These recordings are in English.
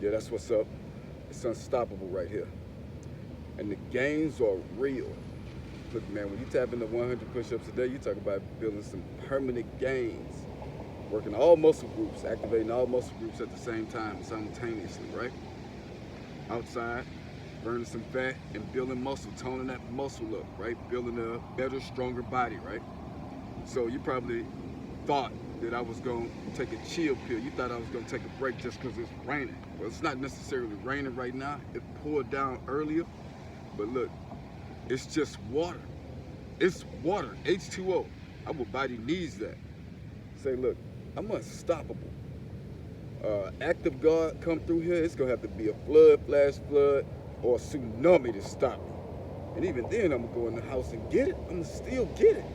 Yeah, that's what's up. It's unstoppable right here. And the gains are real. Look, man, when you tap into 100 push-ups a day, you talk about building some permanent gains. Working all muscle groups, activating all muscle groups at the same time, simultaneously, right? Outside, burning some fat and building muscle, toning that muscle up, right? Building a better, stronger body, right? So you probably thought that I was going to take a chill pill. You thought I was going to take a break just because it's raining. Well, it's not necessarily raining right now. It poured down earlier. But look, it's just water. It's water, H2O. Our body needs that. Say, look, I'm unstoppable. Active God come through here, it's going to have to be a flood, flash flood, or a tsunami to stop me. And even then, I'm going to go in the house and get it. I'm going to still get it.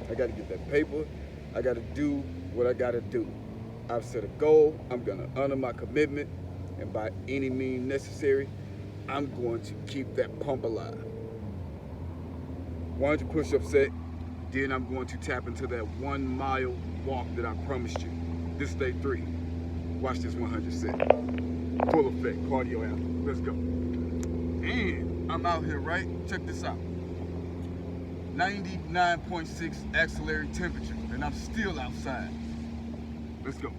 I got to get that paper. I got to do what I got to do. I've set a goal. I'm going to honor my commitment. And by any means necessary, I'm going to keep that pump alive. 100 push-ups set. Then I'm going to tap into that 1 mile walk that I promised you. This day 3. Watch this 100 set. Full effect, cardio after. Let's go. And I'm out here, right? Check this out. 99.6 axillary temperature, and I'm still outside. Let's go.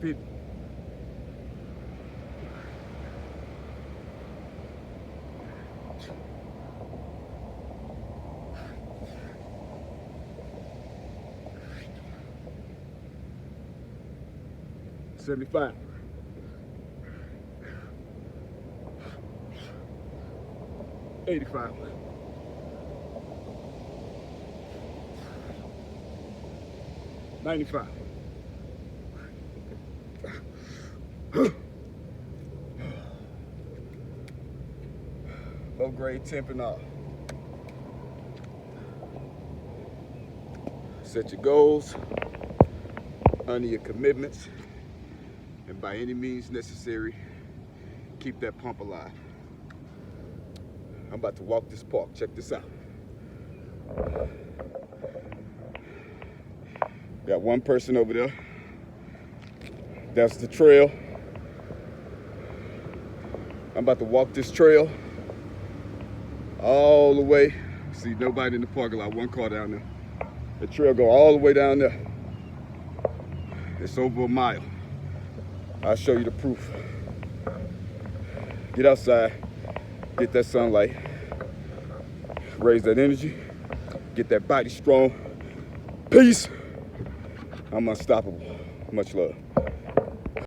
Feet. $75. 85. 95. Upgrade temp and all. Set your goals, honor your commitments, and by any means necessary, keep that pump alive. I'm about to walk this park. Check this out. Got one person over there. That's the trail. I'm about to walk this trail all the way. See nobody in the parking lot, one car down there. The trail go all the way down there. It's over a mile. I'll show you the proof. Get outside, get that sunlight, raise that energy, get that body strong. Peace. I'm unstoppable. Much love.